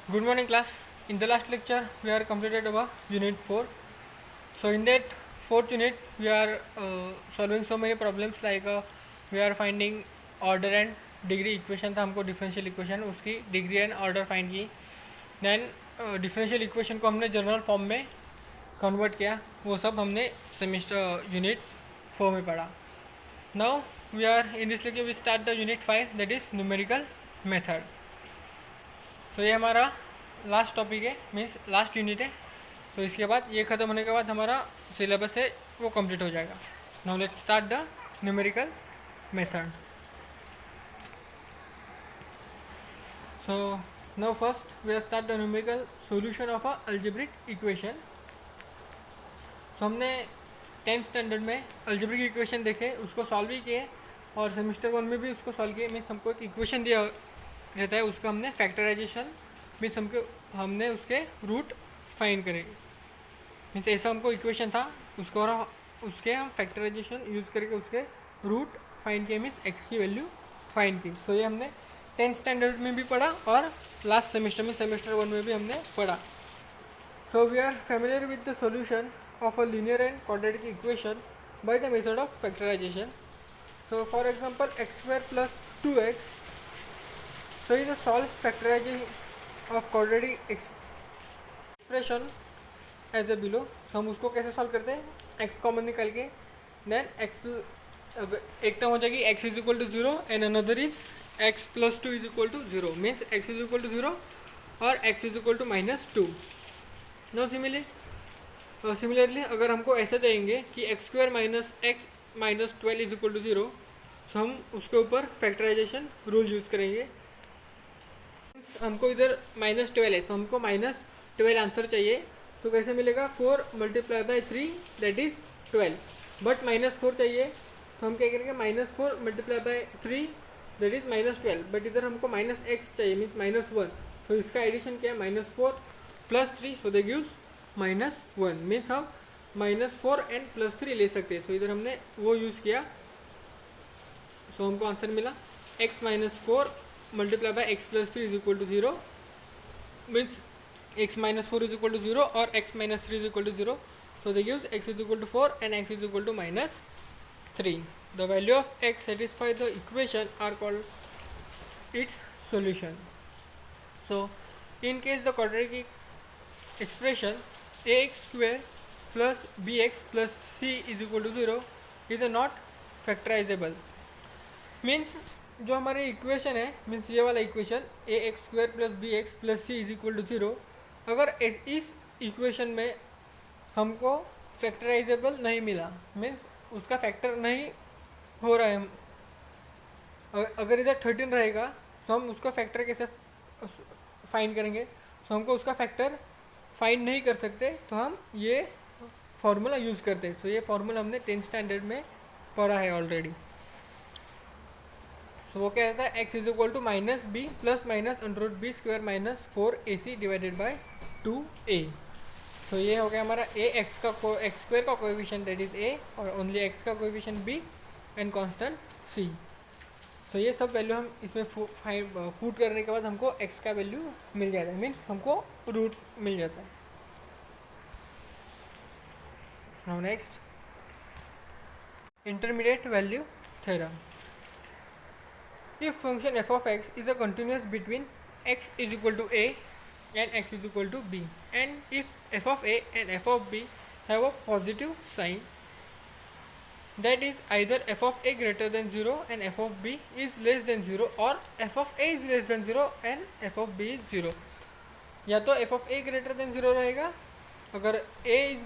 Good morning, class. In the last lecture, we are completed our unit 4. So, in that fourth unit, we are solving so many problems like we are finding order and degree equation था हमको differential equation उसकी degree and order find की. Then differential equation को हमने general form में convert किया, वो सब हमने सेमेस्टर यूनिट 4 में पढ़ा. Now we are in this lecture we start the unit 5, that is numerical method. तो ये हमारा लास्ट टॉपिक है, मीन्स लास्ट यूनिट है. तो इसके बाद ये ख़त्म होने के बाद हमारा सिलेबस है वो कंप्लीट हो जाएगा. Now let's start the numerical method. So now first we are start the numerical solution of a algebraic equation. तो हमने 10th स्टैंडर्ड में अलजेब्रिक इक्वेशन देखे, उसको सॉल्व भी किए और सेमेस्टर 1 में भी उसको सॉल्व किए. मीन्स हमको एक इक्वेशन दिया रहता है, उसका हमने फैक्टराइजेशन मीन्स हमने उसके रूट फाइंड करेंगे. मीन्स ऐसा हमको इक्वेशन था, उसको और उसके हम फैक्टराइजेशन यूज़ करके उसके रूट फाइंड किए, मीन्स एक्स की वैल्यू फाइंड की. तो ये हमने 10th स्टैंडर्ड में भी पढ़ा और लास्ट सेमेस्टर में सेमेस्टर 1 में भी हमने पढ़ा. So we are familiar with the solution of a linear and quadratic equation by the method of factorization. So for example x square plus 2x. So is a solve factorization of quadratic expression as a below. So हम उसको कैसे solve करते हैं, x common निकाल के then x एक term हो जाएगी x is equal to 0 and another is x plus 2 is equal to 0. Means x is equal to 0 और x is equal to -2. No similarly अगर हमको ऐसे देंगे कि x square minus x minus 12 is equal to 0, तो हम उसके ऊपर फैक्टराइजेशन रूल यूज़ करेंगे. हमको इधर -12 है, तो हमको -12 आंसर चाहिए. तो कैसे मिलेगा, 4 multiply by 3 that is 12. But -4 चाहिए, तो हम क्या करेंगे, -4 multiply by 3 that is -12. But इधर हमको -x चाहिए मीन्स -1. तो इसका एडिशन क्या है, -4 plus 3, so they gives -1. Means हम -4 एंड +3 ले सकते हैं. सो इधर हमने वो यूज़ किया. सो हमको आंसर मिला x -4 multiply by x plus 3 is equal to 0. Means x -4 is equal to 0 और x -3 is equal to 0. So they gives x is equal to 4 and x is equal to -3. The value of x satisfy the equation are called its solution. So in case the quadratic expression ax square plus bx plus c is equal to 0 is a not factorizable. Means जो हमारे equation है, means ये वाला equation a x square plus b x plus c is equal to 0, अगर इस equation में हमको factorisable नहीं मिला, मीन्स उसका फैक्टर नहीं हो रहा है. अगर इधर 13 रहेगा तो हम उसका फैक्टर कैसे फाइंड करेंगे. तो हमको उसका फैक्टर फाइंड नहीं कर सकते, तो हम ये फार्मूला यूज़ करते हैं. तो ये फार्मूला हमने 10th स्टैंडर्ड में पढ़ा है ऑलरेडी. तो वो क्या रहता है, x is equal to -b plus minus under b square minus 4ac divided by 2a. तो ये हो गया हमारा a x स्क्वायर का कोएफिशिएंट दैट इज a और ओनली x का coefficient b and constant c. तो ये सब वैल्यू हम इसमें पुट करने के बाद हमको x का वैल्यू मिल जाता है, मीन्स हमको रूट मिल जाता है. Now next, intermediate value theorem. If function f of x is a continuous between x is equal to a and x is equal to b, and if f of a and f of b have a positive sign, that is either f of a greater than 0 and f of b is less than 0, or f of a is less than 0 and f of b is 0. या तो f of a greater than 0 रहेगा, अगर a is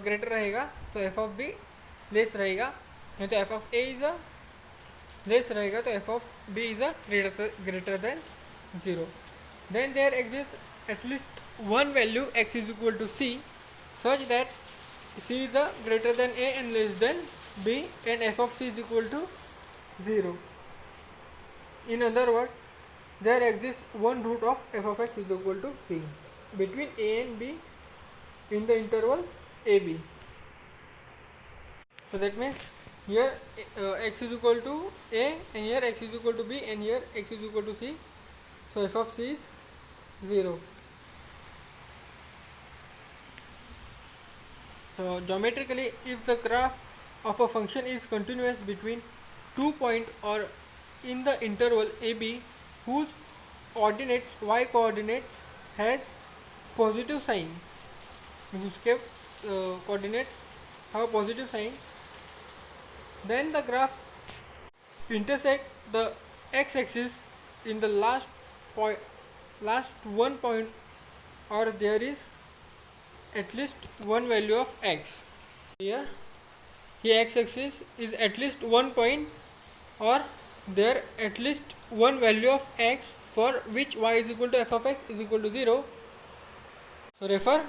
greater रहेगा तो f of b less रहेगा, नहीं तो f of a is less रहेगा तो f of b is greater than 0. Then there exists at least one value x is equal to c such that c is greater than a and less than b and f of c is equal to 0. In other words, there exists one root of f of x is equal to c between a and b in the interval ab. So that means here x is equal to a and here x is equal to b and here x is equal to c. So f of c is 0. So geometrically, if the graph of a function is continuous between 2 points or in the interval AB whose coordinates y coordinates has positive sign, means उसके coordinate have a positive sign, then the graph intersect the x-axis in the last one point, or there is at least one value of x. Here x-axis is at least one point, or there at least one value of x for which y is equal to f of x is equal to 0. So refer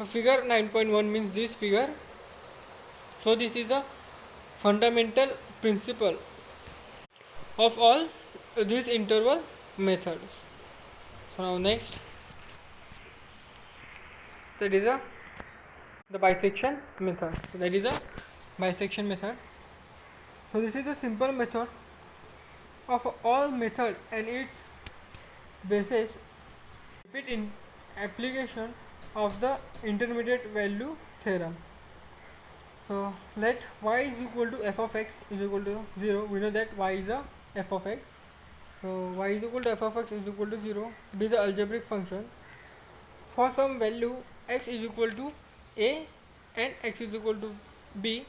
figure 9.1 means this figure. So this is the fundamental principle of all these interval methods. So now next, that is the bisection method. So that is the bisection method. So this is the simple method of all method and its basis repeat in application of the intermediate value theorem. So let y is equal to f of x is equal to 0. We know that y is a f of x. So y is equal to f of x is equal to 0 be the algebraic function for some value x is equal to a and x is equal to b.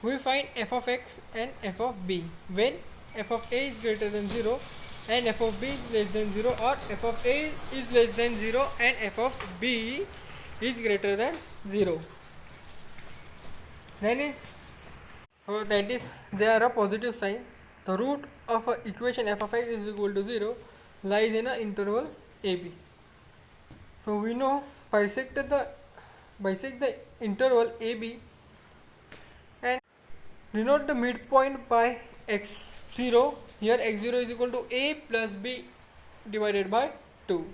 We find f of x and f of b when f of a is greater than 0 and f of b is less than 0, or f of a is less than 0 and f of b is greater than 0. Then that is they are a positive sign. The root of a equation f of x is equal to 0 lies in a interval ab. So we know bisect the interval ab and denote the midpoint by x0. Here x0 is equal to a plus b divided by 2.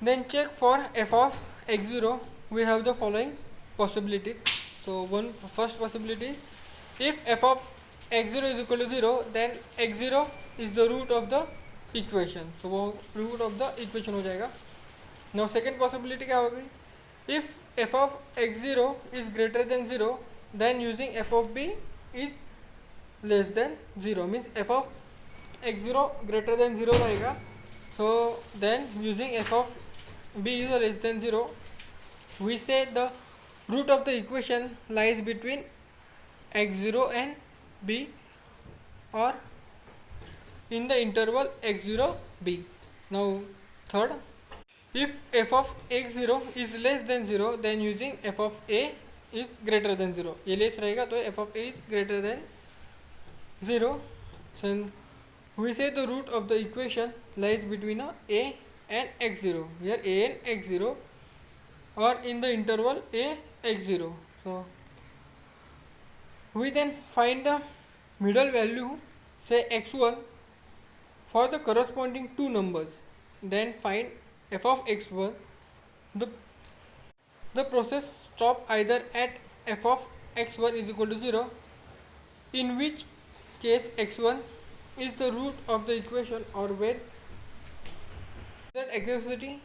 Then check for f of x0. We have the following possibilities. So first possibility is if f of x0 is equal to 0, then x0 is the root of the equation. So वो root of the equation हो जाएगा. Now second possibility क्या होगी? If f of x0 is greater than 0, then using f of b is less than 0, means f of x0 greater than 0 रहेगा. So then using f of b is less than 0, we say the root of the equation lies between x0 and b, or in the interval x0 b. Now third, if f of x0 is less than 0, then using f of a is greater than 0. ये less रहेगा तो f of a is greater than 0. So we say the root of the equation lies between a and x0. Here a and x0, or in the interval a x0. So we then find the middle value, say x1, for the corresponding two numbers. Then find f of x1. The process stop either at f of x1 is equal to 0, in which case x1 is the root of the equation, or when that accuracy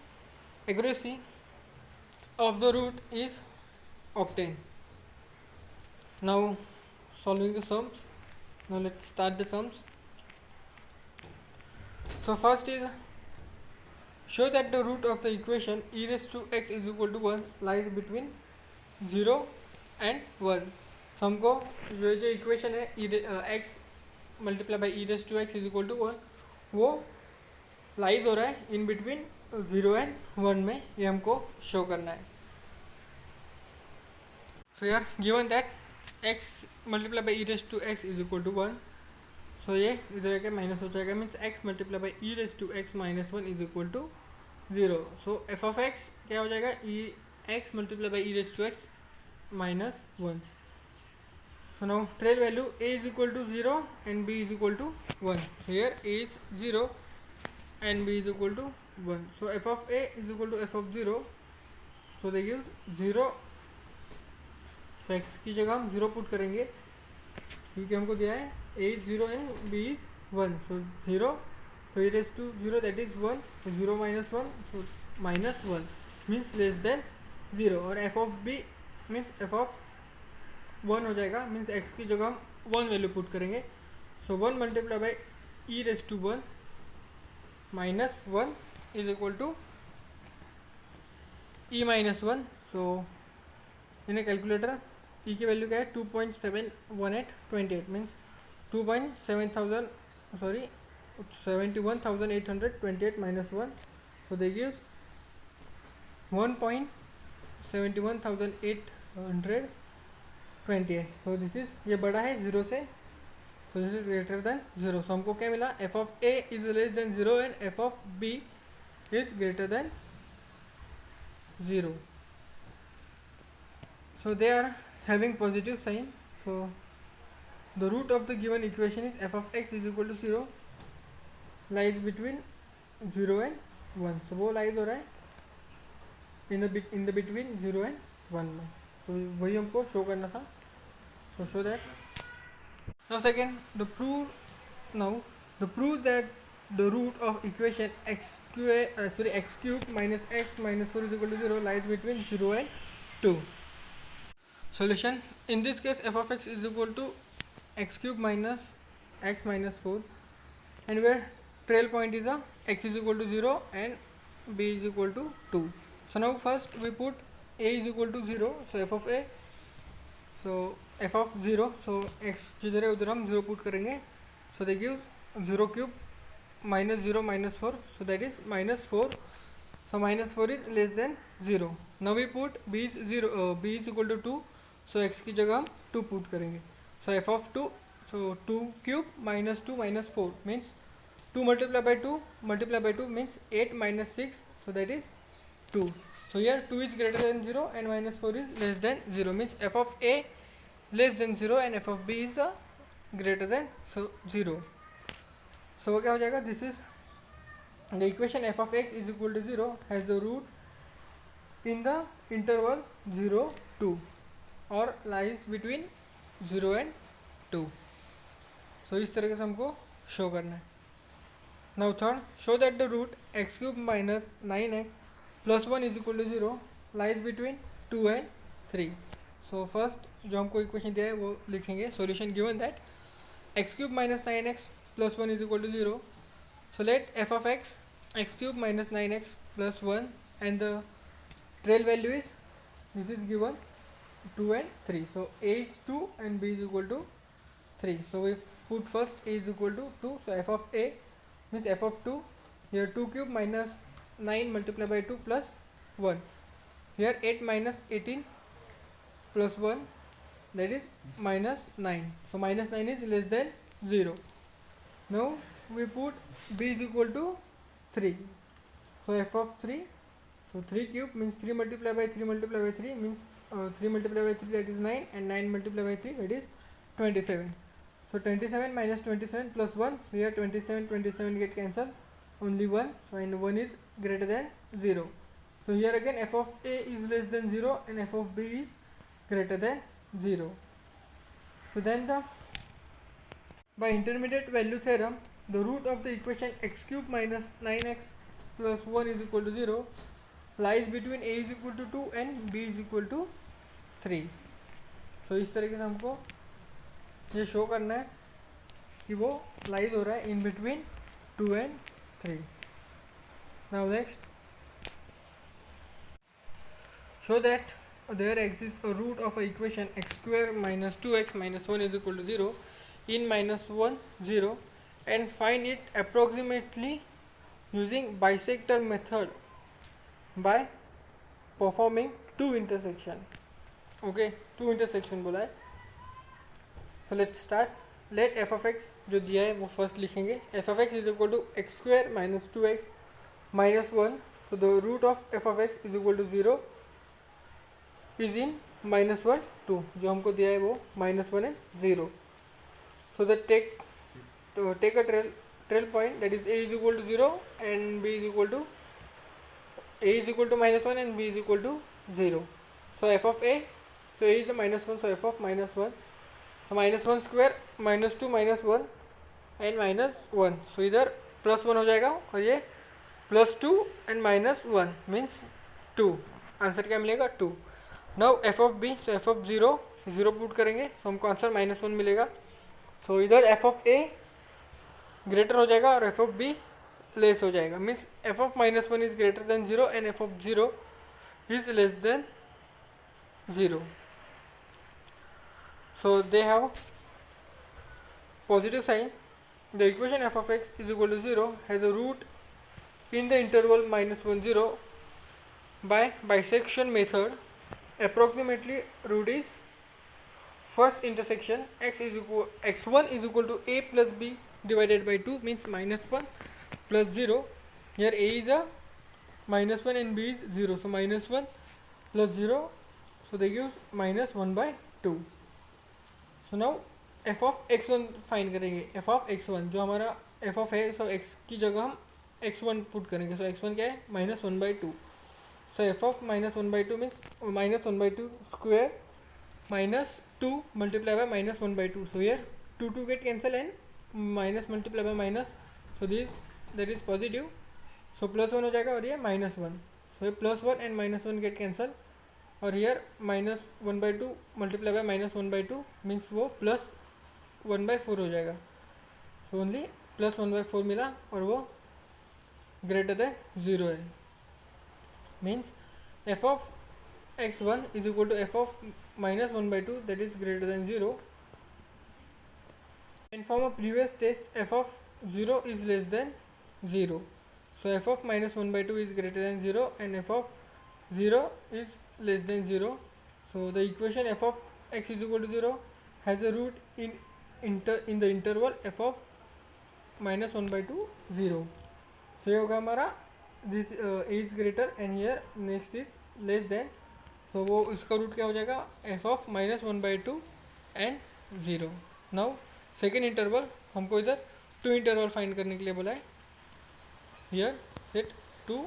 of the root is obtained. Now solving the sums. Now let's start the sums. So first is show that the root of the equation e raised to x is equal to 1 lies between 0 and 1. So हमको जो equation है x multiply by e raise to x is equal to 1 वो lies हो रहा है in between 0 and 1 में, ये हमको शो करना है. सो यार given that x multiply by e raise to x is equal to 1, so ये इधर आके माइनस हो जाएगा, means x multiply by e raise to x minus 1 is equal to 0. So f of x क्या हो जाएगा, x multiply by e raise to x minus 1. So now trace value a is equal to 0 and b is equal to 1. So here a is 0 and b is equal to 1. So f of a is equal to f of 0. So they give 0. तो x की जगह हम 0 put करेंगे क्योंकि हमको दिया है a is 0 and b is 1. So 0 So e raised to 0, that is 1. So 0 minus 1, so minus 1 means less than 0. और f of b means f of 1 हो जाएगा, मीन्स x की जगह हम 1 वैल्यू पुट करेंगे. So 1 multiply by e raise to 1 minus 1 is equal to e minus 1. So in a calculator e की value क्या है 2.71828 means 71,828 minus 1. So they gives 1.71,828. So this is, ये बड़ा है 0 से, so this is greater than 0. So हमको क्या मिला, f of a is less than 0 and f of b is greater than 0. So they are having positive sign. So the root of the given equation is f of x is equal to 0 lies between 0 and 1. So वो lies हो रहा है in the between 0 and 1 में. So वही हमको show करना था. So show that. Now second, the prove that the root of equation x cube minus x minus 4 is equal to 0 lies between 0 and 2. Solution: in this case f of x is equal to x cube minus x minus 4, and where trail point is x is equal to 0 and b is equal to 2. So now first we put a is equal to 0, so f of a, so f of 0, so x जिधर है उधर हम 0 put करेंगे. So they give 0 cube minus 0 minus 4, so that is minus 4. So minus 4 is less than 0. Now we put b is 0, b is equal to 2, so x की जगह हम 2 put करेंगे. So f of 2, so 2 cube minus 2 minus 4 means 2 multiplied by 2 means 8 minus 6, so that is 2. So here 2 is greater than 0 and minus 4 is less than 0 means f of a less than 0 and f of b is greater than 0. So what क्या हो जाएगा, this is the equation f of x is equal to 0 has the root in the interval 0 2 or lies between 0 and 2. So इस तरह से हमको show करना है. Now third, show that the root x cube minus 9x plus 1 is equal to 0 lies between 2 and 3. So first जो हमको equation दिया है वो लिखेंगे. Solution given that x cube minus 9x plus 1 is equal to 0. So let f of x cube minus 9x plus 1 and the trail value is, this is given 2 and 3. So a is 2 and b is equal to 3. So we put first a is equal to 2. So f of a means f of 2, here 2 cube minus 9 multiplied by 2 plus 1. Here 8 minus 18 plus 1, that is minus 9. So minus 9 is less than 0. Now we put b is equal to 3. So f of 3, so 3 cube means 3 multiplied by 3 multiplied by 3 means 3 multiplied by 3, that is 9, and 9 multiplied by 3, that is 27. So 27 minus 27 plus 1, so here 27 get cancelled, only 1, so and 1 is greater than 0. So here again f of a is less than 0 and f of b is greater than 0. So then by intermediate value theorem, the root of the equation x cube minus 9x plus 1 is equal to 0 lies between a is equal to 2 and b is equal to 3. So इस तरीके से हमको ये show करना है कि वो lies हो रहा है in between 2 and 3. Now next, show that there exists a root of a equation x square minus 2x minus 1 is equal to 0 in minus 1 0 and find it approximately using bisector method by performing two intersection. Okay, two intersection बोला है. So let's start. Let f of x जो दिया है वो first लिखेंगे. f of x is equal to x square minus 2x minus 1. So the root of f of x is equal to 0 is in minus 1 2. जो हमको दिया है वो minus 1 and 0. So that take a trail point, that is a is equal to 0 and b is equal to minus 1 and b is equal to 0. So f of a, so a is the minus 1, so f of minus 1. So minus 1 square minus 2 minus 1 and minus 1. So either +1 हो जाएगा और ये +2 and -1 means 2. Answer क्या मिलेगा 2. Now f of b, so f of 0 put करेंगे तो हमको answer -1 मिलेगा. सो इधर एफ ऑफ ए ग्रेटर हो जाएगा और एफ ऑफ बी लेस हो जाएगा. Means f of -1 is greater than 0 and f of 0 is less than 0. So they have positive sign. The equation f of x is equal to 0 has a root in the interval -1 0. By bisection method, approximately root is first intersection x1 is equal to a plus b divided by 2 means -1 plus 0. Here a is a -1 and b is 0, so -1 plus 0, so they give -1 by 2. So now f of x1 find करेंगे. F of x1 जो हमारा F of है, सो x की जगह हम x1 put करेंगे. So x1 क्या है -1/2. So f of -1/2 means -1/2 square -2 multiply by -1/2. So here 2 get cancel and minus multiply by minus, so this that is positive. So +1 हो जाएगा और ये -1. सो ये +1 एंड -1 गेट कैंसल और हियर -1/2 मल्टीप्लाई बाय -1/2 मीन्स वो +1/4 हो जाएगा. सो ओनली +1/4 मिला और वो ग्रेटर देन 0 है. Means f of x1 is equal to f of -1/2 that is greater than 0. In from a previous test f of 0 is less than 0. So f of -1/2 is greater than 0 and f of 0 is less than 0. So the equation f of x is equal to 0 has a root in the interval f of -1/2 0. So ये होगा हमारा this is greater and here next is less than. So वो इसका root क्या हो जाएगा f of -1/2 and 0. Now second interval हमको इधर 2 इंटरवल फाइंड करने के लिए बोला है. Here set 2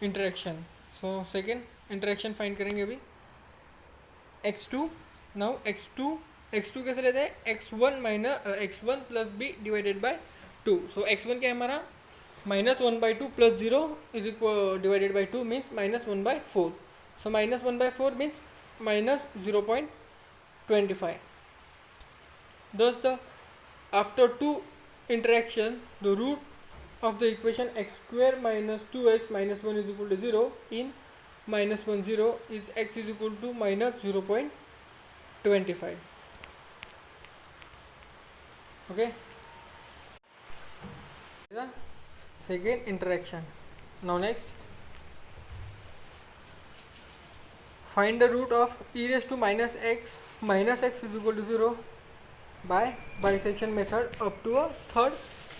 interaction. So second interaction find करेंगे अभी. x2 नाउ x2 कैसे लेते हैं x1 plus b divided by 2. So x1 क्या है हमारा -1/2 plus 0 is equal divided by 2 means -1/4. So -1/4 means -0.25. thus the after 2 interaction the root of the equation x² - 2x - 1 is equal to 0 in -1 0 is x is equal to -0.25. okay, the second interaction. Now next find the root of e raised to -x is equal to 0 by bisection method up to a third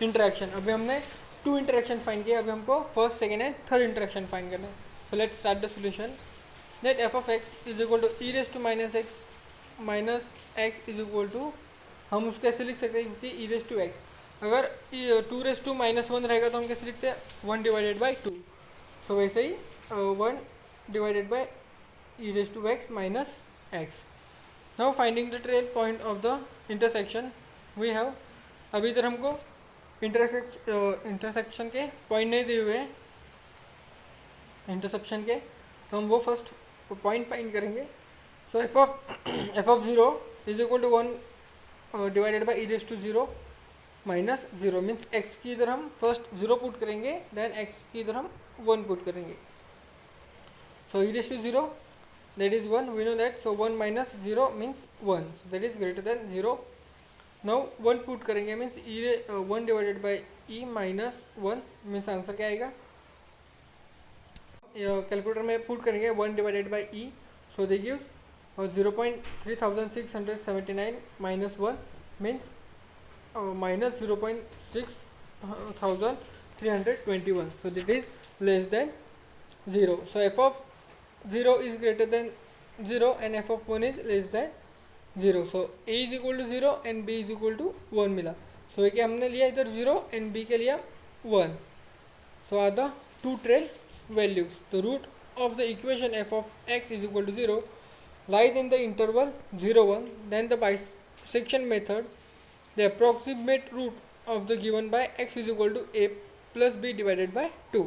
interaction. अभी हमने 2 interaction find किया, अभी हमको first second and third interaction find करना है. So let's start the solution. Let f of x is equal to e raised to -x is equal to, हम उसको ऐसे लिख सकते हैं क्योंकि e raised to x, अगर 2 raised to -1 रहेगा तो हम कैसे लिखते हैं 1 डिवाइडेड बाई 2. सो वैसे ही 1 divided by e raised to x minus x. Now finding the trail point of the intersection we have. अभी इधर हमको इंटरसेक्शन के पॉइंट नहीं दिए हुए हैं इंटरसेप्शन के, तो हम वो फर्स्ट पॉइंट फाइंड करेंगे. So f of 0 is equal to 1 divided by e raised to 0 minus 0 means x की इधर हम फर्स्ट 0 पुट करेंगे देन x की इधर हम 1 पुट करेंगे. So e raised to 0 that is 1, we know that. So 1 minus 0 means 1, that is greater than 0. Now 1 put करेंगे means 1 divided by e minus 1 means answer क्या आएगा. कैलकुलेटर में put करेंगे 1 divided by e, so they gives 0.3679 minus 1 means -0.6321. So that is less than 0. So f of 0 is greater than 0 and f of 1 is less than 0. So a is equal to 0 and b is equal to 1 मिला. सो ये हमने लिया इधर 0 and B के लिया 1. So are the two trial values. The root of the equation f of x is equal to 0 lies in the interval 0 1. Then the bisection method, the approximate root of the given by x is equal to a plus b divided by 2।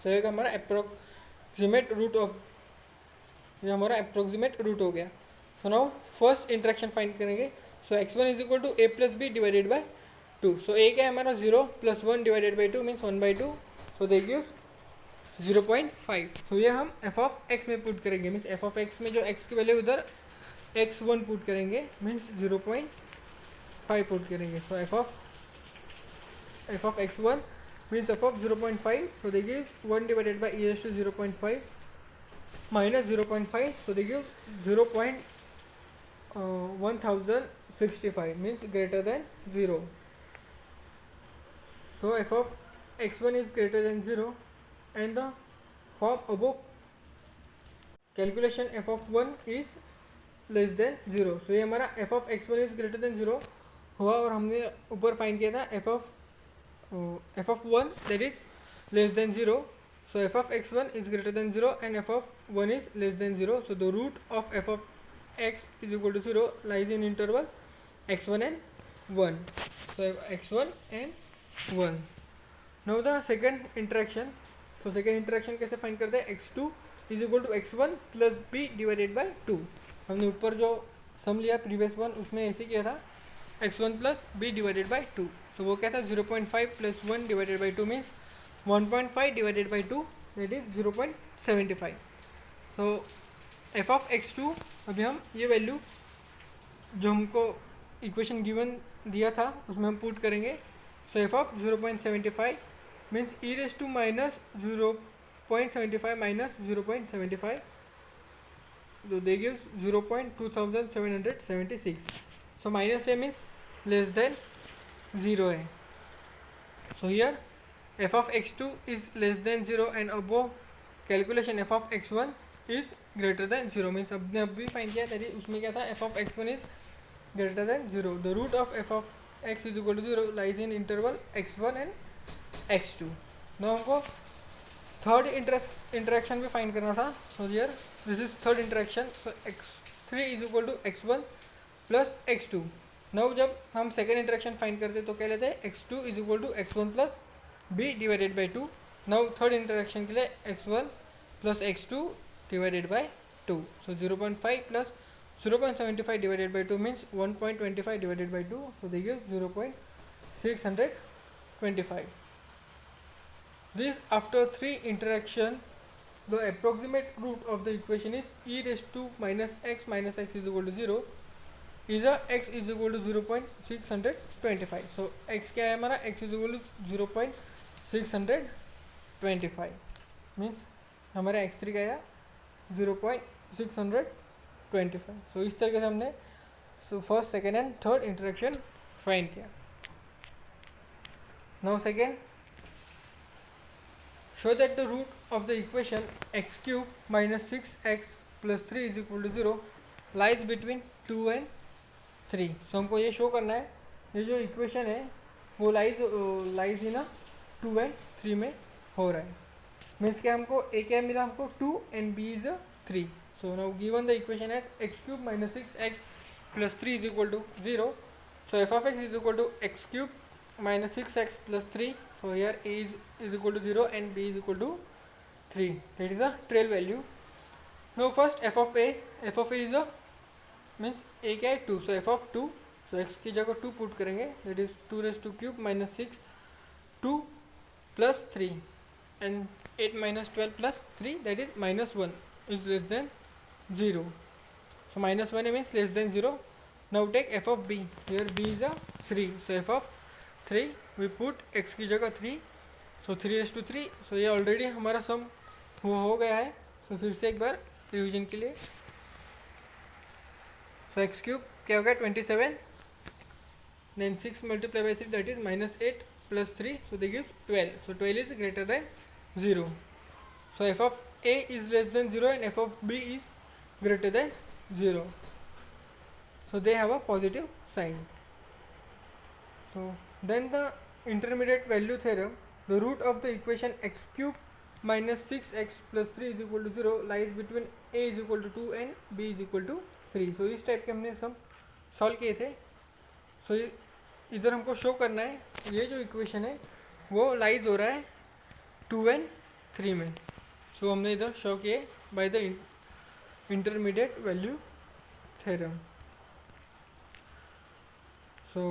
तो ये हमारा approximate root of, ये हमारा approximate root हो गया। So now first interaction find करेंगे। So x1 is equal to a plus b divided by 2। So a क्या है हमारा 0 plus 1 divided by 2 means 1/2। So they gives 0.5। तो ये हम एफ ऑफ एक्स में पुट करेंगे, मीन्स एफ ऑफ एक्स में जो एक्स की वैल्यू उधर x1 पुट करेंगे मीन्स 0.5 पुट करेंगे। So f of x1 means f of 0.5। So they give 1 divided by e to 0.5 minus 0.5, so they give 0.1065 means greater than 0. So f of x1 is greater than 0 and the form above calculation f of 1 is less than 0. So ये हमारा f of x1 is greater than 0 हुआ और हमने ऊपर find किया था f of 1 that is less than 0. So f of x1 is greater than 0 and f of 1 is less than 0. So the root of f of x is equal to 0 lies in interval x1 and 1. So x1 and 1. Now the second interaction. So second interaction कैसे find करते हैं? x2 is equal to x1 plus b divided by 2. हमने ऊपर जो सम लिया previous one उसमें ऐसे किया था x1 plus b divided by 2. So वो क्या था 0.5 plus 1 divided by 2 means 1.5 divided by 2 that is 0.75. So f of x2 अभी हम ये वैल्यू जो हमको इक्वेशन गिवन दिया था उसमें हम पुट करेंगे। सो f of 0.75 means e raised to minus 0.75 minus 0.75, so they give 0.2776. So minus a means less than 0 है। So here f of x2 is less than 0 and above calculation f of x1 is greater than 0 means अपने अभी find किया तरी उसमें क्या था f of x1 is greater than 0. The root of f of x is equal to 0 lies in interval x1 and x2. now हमको third interaction भी find करना था। so here this is third interaction. so x3 is equal to x1 plus x2. now जब हम second interaction find करते तो क्या लेते हैं x2 is equal to x1 plus b divided by 2. now third interaction के लिए x1 plus x2 divided by 2. so 0.5 plus 0.75 divided by 2 means 1.25 divided by 2. so they give 0.625. this after three interaction the approximate root of the equation is e raised to minus x is equal to 0 is a x is equal to 0.625. so x क्या है हमारा x is equal to 0.625 means हमारा x3 का है 0.625. so इस तरीके से हमने first second and third interaction find किया। Now second, show that the root of the equation x cube minus 6x plus 3 is equal to 0 lies between 2 and 3. so हमको ये शो करना है ये जो इक्वेशन है वो लाइज इन 2 and 3 में हो रहा है। मीन्स क्या हमको a क्या मिला हमको 2 and b is 3. so now given the equation as x cube minus 6x plus 3 is equal to 0. so f of x is equal to x cube minus 6x plus 3. so here a is equal to 0 and b is equal to 3. that is the trail value. now first f of a is a means a क्या है 2. so f of 2, so x की जगह 2 put करेंगे that is 2 raised to cube minus 6 2 plus 3 and 8 minus 12 plus 3 that is minus 1 is less than 0. so minus 1 means less than 0. now take f of b. here b is a 3. so f of 3 we put x की जगह 3. so 3 raised to 3. so ये already हमारा सम हो गया है. so फिर से एक बार रिविजन के लिए. so x क्यूब क्या होगा 27 then 6 multiplied by 3 that is minus 8 plus 3 so they give 12. so 12 is greater than 0. so f of a is less than 0 and f of b is greater than 0. so they have a positive sign. so then the intermediate value theorem, the root of the equation x cube minus 6x plus 3 is equal to 0 lies between a is equal to 2 and b is equal to 3. so इस type के हमने सब solve किए थे. so इधर हमको show करना है ये जो इक्वेशन है वो लाइज हो रहा है 2 एंड 3 में। सो हमने इधर शो किए by the intermediate value theorem. So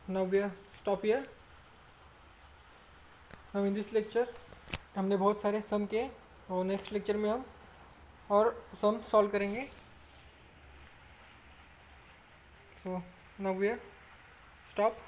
now we are stop here. Now in this lecture हमने बहुत सारे सम किए और नेक्स्ट लेक्चर में हम और सम सॉल्व करेंगे। So now we are stop.